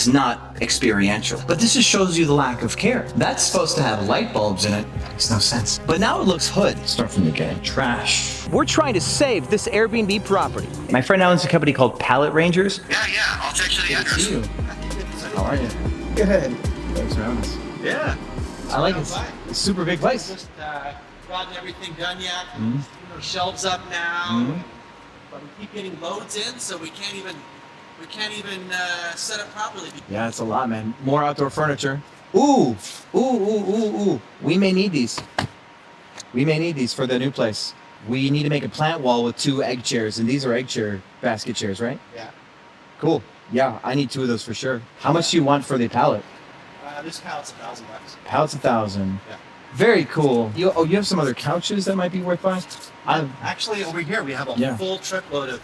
It's not experiential. But this just shows you the lack of care. That's supposed to have light bulbs in it. Makes no sense. But now it looks hood. Start from the beginning. Trash. We're trying to save this Airbnb property. My friend owns a company called Pallet Rangers. Yeah, I'll text you the address. See you. How are you? Good. Thanks for having us. Yeah. I like it. It's a super big place. Just gotten everything done yet. Shelves up now. But we keep getting loads in, so we can't even set up properly. Yeah, it's a lot, man. More outdoor furniture. Ooh. We may need these. We may need these for the new place. We need to make a plant wall with 2 egg chairs, and these are egg chair basket chairs, right? Yeah. Cool. Yeah, I need 2 of those for sure. How much do you want for the pallet? This pallet's $1,000. Pallet's $1,000. Yeah. Very cool. You have some other couches that might be worth buying? Actually, over here we have a full truckload of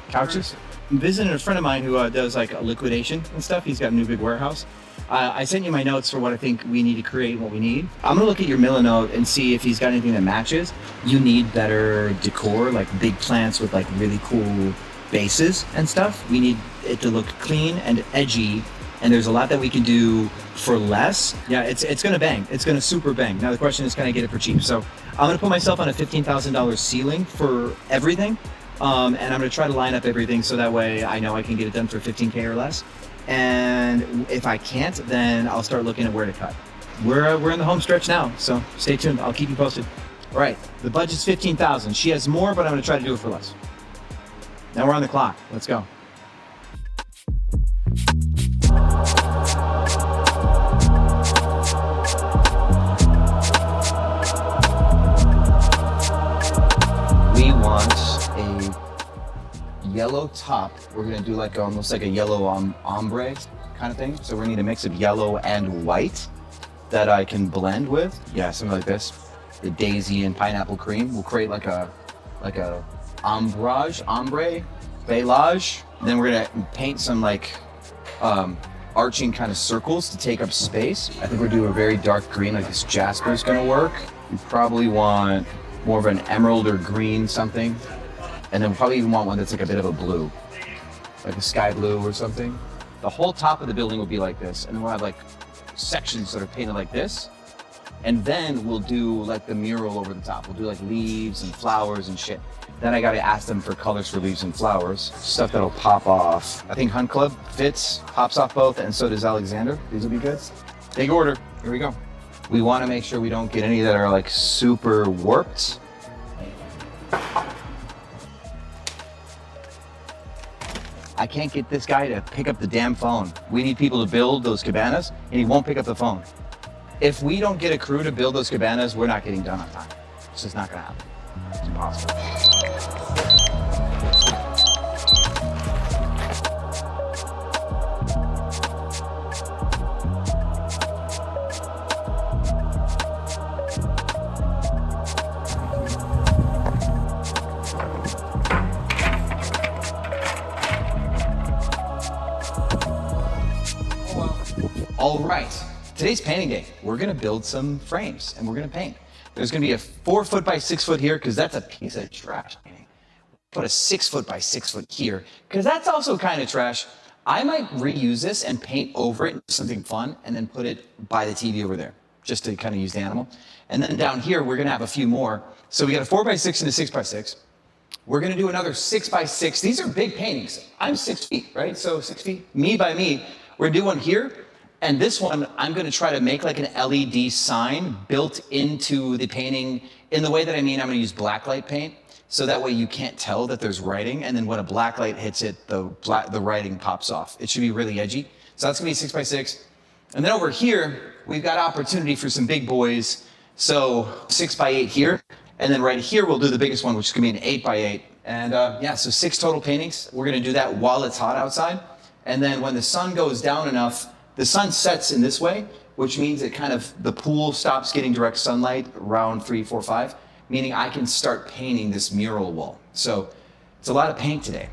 couches. I'm visiting a friend of mine who does like a liquidation and stuff. He's got a new big warehouse. I sent you my notes for what I think we need to create and what we need. I'm gonna look at your Milanote and see if he's got anything that matches. You need better decor, like big plants with like really cool bases and stuff. We need it to look clean and edgy. And there's a lot that we can do for less. Yeah, it's gonna bang. It's gonna super bang. Now the question is, can I get it for cheap? So I'm gonna put myself on a $15,000 ceiling for everything. And I'm gonna try to line up everything so that way I know I can get it done for 15K or less. And if I can't, then I'll start looking at where to cut. We're in the home stretch now, so stay tuned. I'll keep you posted. All right, the budget's 15,000. She has more, but I'm gonna try to do it for less. Now we're on the clock. Let's go. We want a yellow top. We're gonna do like almost like a yellow ombre kind of thing. So we need a mix of yellow and white that I can blend with. Yeah, something like this. The daisy and pineapple cream. We'll create like a ombre, beige. Then we're gonna paint some like arching kind of circles to take up space. I think we're doing a very dark green, like this jasper is gonna work. We probably want more of an emerald or green something. And then we'll probably even want one that's like a bit of a blue, like a sky blue or something. The whole top of the building will be like this. And then we'll have like sections that are painted like this. And then we'll do like the mural over the top. We'll do like leaves and flowers and shit. Then I gotta ask them for colors for leaves and flowers, stuff that'll pop off. I think Hunt Club fits, pops off both, and so does Alexander. These will be good. Big order, here we go. We wanna make sure we don't get any that are like super warped. I can't get this guy to pick up the damn phone. We need people to build those cabanas, and he won't pick up the phone. If we don't get a crew to build those cabanas, we're not getting done on time. It's just not gonna happen. It's impossible. All right, today's painting day. We're gonna build some frames and we're gonna paint. There's gonna be a 4 foot by 6 foot here because that's a piece of trash painting. Put a 6 foot by 6 foot here because that's also kind of trash. I might reuse this and paint over it something fun and then put it by the TV over there just to kind of use the animal. And then down here, we're gonna have a few more. So we got a 4 by 6 and a 6 by 6. We're gonna do another 6 by 6. These are big paintings. I'm 6 feet, right? So 6 feet, me by me. We're gonna do one here. And this one, I'm gonna try to make like an LED sign built into the painting in the way that I mean, I'm gonna use blacklight paint. So that way you can't tell that there's writing. And then when a blacklight hits it, the writing pops off. It should be really edgy. So that's gonna be 6 by 6. And then over here, we've got opportunity for some big boys. So 6 by 8 here. And then right here, we'll do the biggest one, which is gonna be an 8 by 8. And yeah, so 6 total paintings. We're gonna do that while it's hot outside. And then when the sun goes down enough, the sun sets in this way, which means it kind of, the pool stops getting direct sunlight around 3, 4, 5, meaning I can start painting this mural wall. So it's a lot of paint today.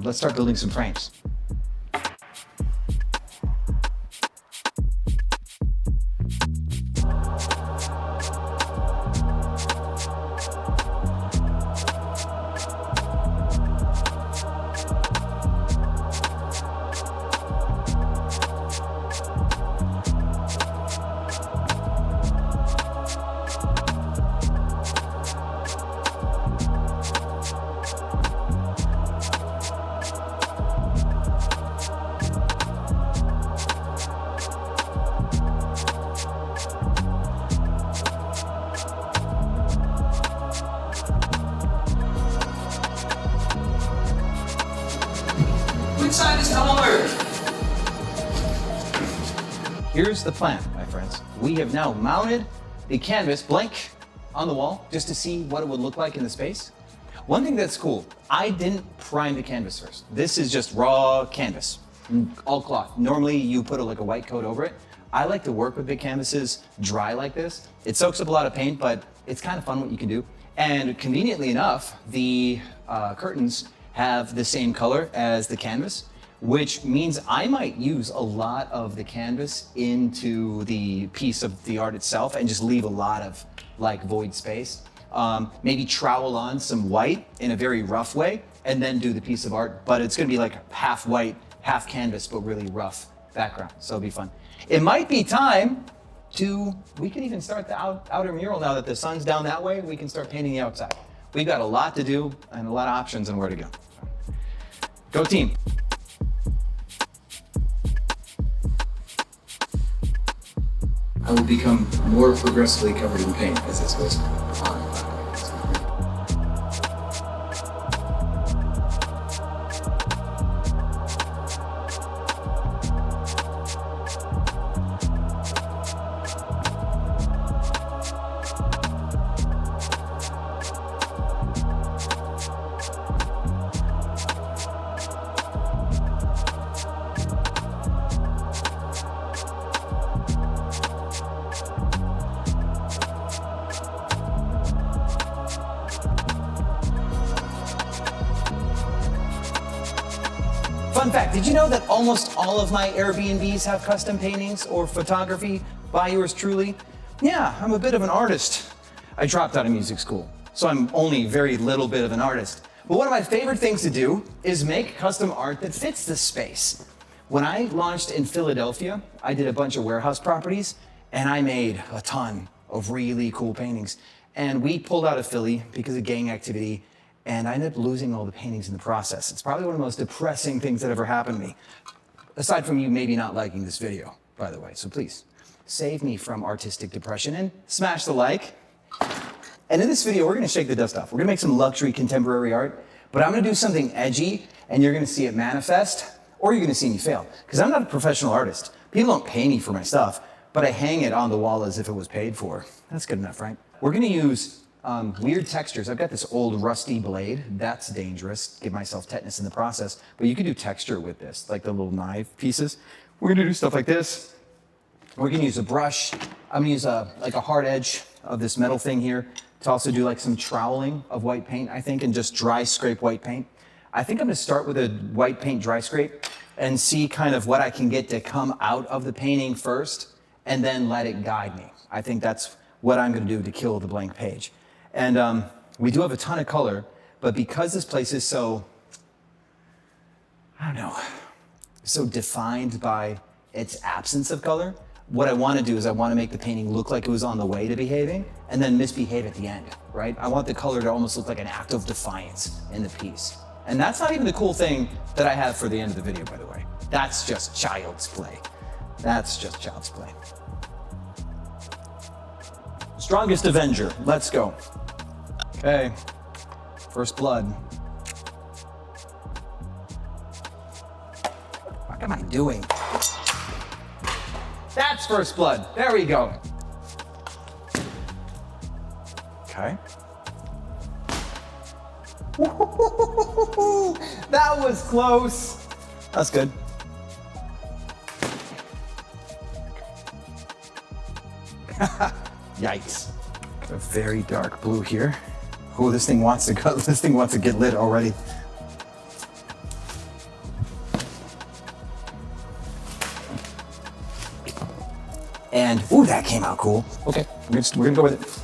Let's start building some frames. here's the plan, my friends. We have now mounted the canvas blank on the wall just to see what it would look like in the space. One thing that's cool, I didn't prime the canvas first. This is just raw canvas, all cloth. Normally you put like a white coat over it. I like to work with big canvases dry like this. It soaks up a lot of paint, but it's kind of fun what you can do. And conveniently enough, the curtains have the same color as the canvas, which means I might use a lot of the canvas into the piece of the art itself and just leave a lot of like void space. Maybe trowel on some white in a very rough way and then do the piece of art, but it's gonna be like half white, half canvas, but really rough background, so it'll be fun. It might be time we can even start the outer mural now that the sun's down that way. We can start painting the outside. We've got a lot to do and a lot of options on where to go. Go team. I will become more progressively covered in paint as this goes on. Fun fact, did you know that almost all of my Airbnbs have custom paintings or photography by yours truly? Yeah, I'm a bit of an artist. I dropped out of music school, so I'm only very little bit of an artist. But one of my favorite things to do is make custom art that fits the space. When I launched in Philadelphia, I did a bunch of warehouse properties and I made a ton of really cool paintings. And we pulled out of Philly because of gang activity, and I ended up losing all the paintings in the process. It's probably one of the most depressing things that ever happened to me. Aside from you maybe not liking this video, by the way. So please, save me from artistic depression and smash the like. And in this video, we're gonna shake the dust off. We're gonna make some luxury contemporary art, but I'm gonna do something edgy, and you're gonna see it manifest, or you're gonna see me fail. Because I'm not a professional artist. People don't pay me for my stuff, but I hang it on the wall as if it was paid for. That's good enough, right? We're gonna use weird textures. I've got this old rusty blade. That's dangerous. Give myself tetanus in the process. But you can do texture with this, like the little knife pieces. We're gonna do stuff like this. We're gonna use a brush. I'm gonna use like a hard edge of this metal thing here to also do like some troweling of white paint, I think, and just dry scrape white paint. I think I'm gonna start with a white paint dry scrape and see kind of what I can get to come out of the painting first and then let it guide me. I think that's what I'm gonna do to kill the blank page. And we do have a ton of color, but because this place is so, I don't know, so defined by its absence of color, what I want to do is I want to make the painting look like it was on the way to behaving and then misbehave at the end, right? I want the color to almost look like an act of defiance in the piece. And that's not even the cool thing that I have for the end of the video, by the way. That's just child's play. That's just child's play. Strongest Avenger, let's go. Okay, first blood. What am I doing? That's first blood, there we go. Okay. That was close. That's good. Yikes. Got a very dark blue here. Oh, this thing wants to go. This thing wants to get lit already. And ooh, that came out cool. Okay, we're gonna go with it.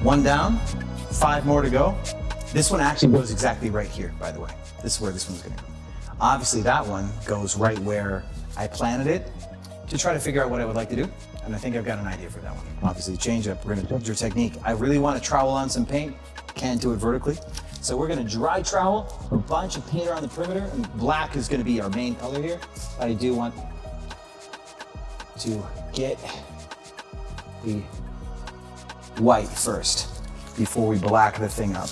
One down, 5 more to go. This one actually goes exactly right here, by the way. This is where this one's gonna go. Obviously that one goes right where I planted it to try to figure out what I would like to do. And I think I've got an idea for that one. Obviously change up, we're gonna change your technique. I really wanna trowel on some paint, can't do it vertically. So we're gonna dry trowel a bunch of paint around the perimeter, and black is gonna be our main color here. I do want to get the white first before we black the thing up.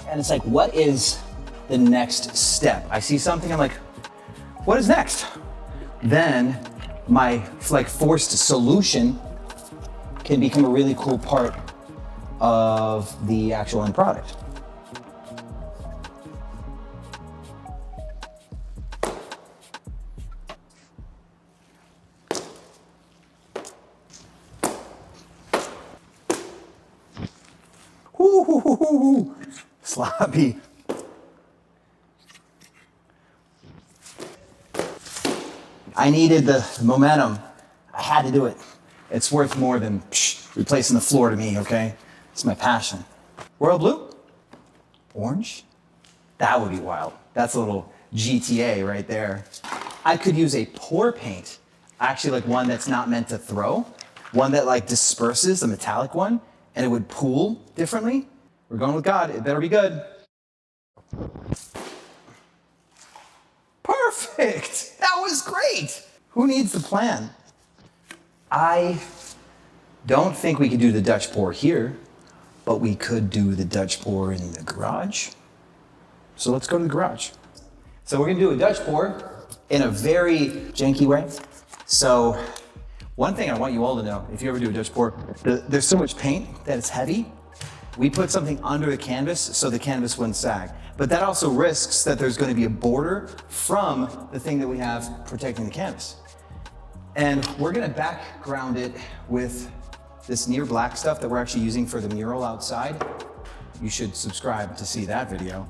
And it's like, what is the next step? I see something, I'm like, what is next? Then my forced solution can become a really cool part of the actual end product. Ooh, sloppy. I needed the momentum. I had to do it. It's worth more than replacing the floor to me, okay? It's my passion. Royal blue? Orange? That would be wild. That's a little GTA right there. I could use a pour paint, actually like one that's not meant to throw, one that like disperses, the metallic one, and it would pool differently. We're going with God, it better be good. Perfect, that was great. Who needs the plan? I don't think we could do the Dutch pour here, but we could do the Dutch pour in the garage. So let's go to the garage. So we're gonna do a Dutch pour in a very janky way. So one thing I want you all to know, if you ever do a Dutch pour, there's so much paint that it's heavy. We put something under the canvas so the canvas wouldn't sag. But that also risks that there's going to be a border from the thing that we have protecting the canvas. And we're going to background it with this near black stuff that we're actually using for the mural outside. You should subscribe to see that video.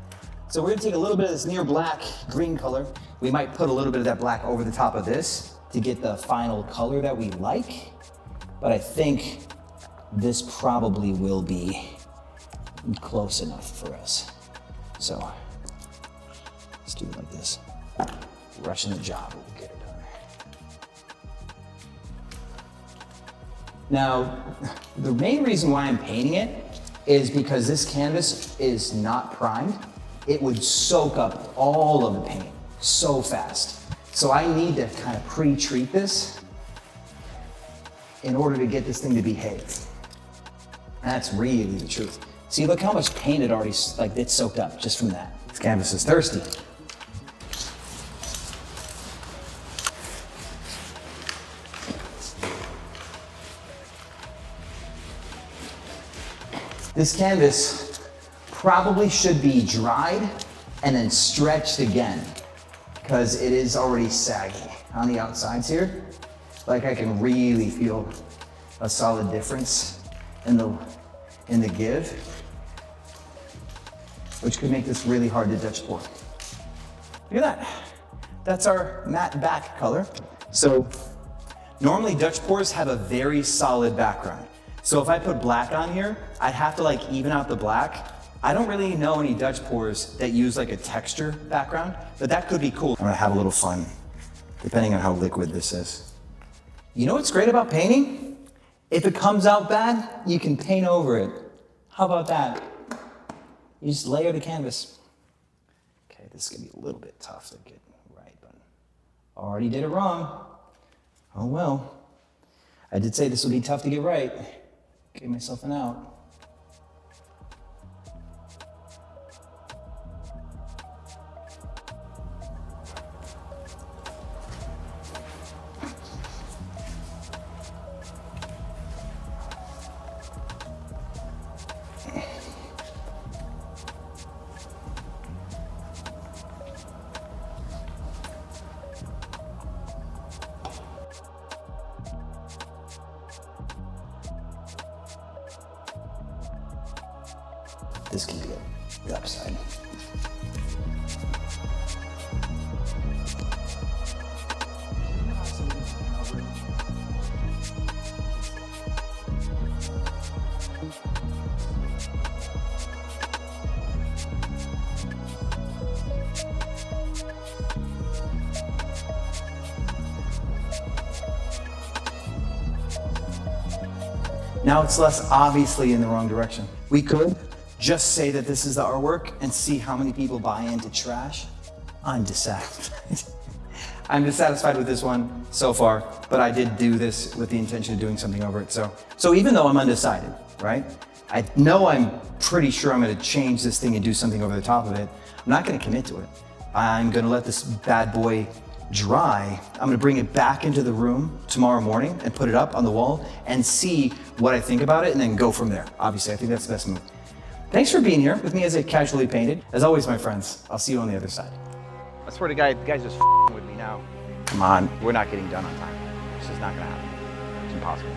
So we're going to take a little bit of this near black green color. We might put a little bit of that black over the top of this to get the final color that we like. But I think this probably will be close enough for us. So let's do it like this. Rushing the job, we'll get it done. Now, the main reason why I'm painting it is because this canvas is not primed. It would soak up all of the paint so fast. So I need to kind of pre-treat this in order to get this thing to behave. That's really the truth. See, look how much paint it already, it's soaked up just from that. This canvas is thirsty. This canvas probably should be dried and then stretched again because it is already saggy on the outsides here. Like I can really feel a solid difference in the give, which could make this really hard to Dutch pour. Look at that. That's our matte back color. So normally Dutch pours have a very solid background. So if I put black on here, I'd have to even out the black. I don't really know any Dutch pours that use a texture background, but that could be cool. I'm gonna have a little fun, depending on how liquid this is. You know what's great about painting? If it comes out bad, you can paint over it. How about that? You just layer the canvas. Okay, this is gonna be a little bit tough to get right, but already did it wrong. Oh well. I did say this would be tough to get right. Gave myself an out. This can be the upside. Now it's less obviously in the wrong direction. We could just say that this is the artwork and see how many people buy into trash. I'm dissatisfied. I'm dissatisfied with this one so far, but I did do this with the intention of doing something over it. So even though I'm undecided, right? I know I'm pretty sure I'm gonna change this thing and do something over the top of it. I'm not gonna commit to it. I'm gonna let this bad boy dry. I'm gonna bring it back into the room tomorrow morning and put it up on the wall and see what I think about it and then go from there. Obviously, I think that's the best move. Thanks for being here with me as I casually painted. As always, my friends, I'll see you on the other side. I swear to God, the guy's just with me now. Come on, we're not getting done on time. This is not gonna happen. It's impossible.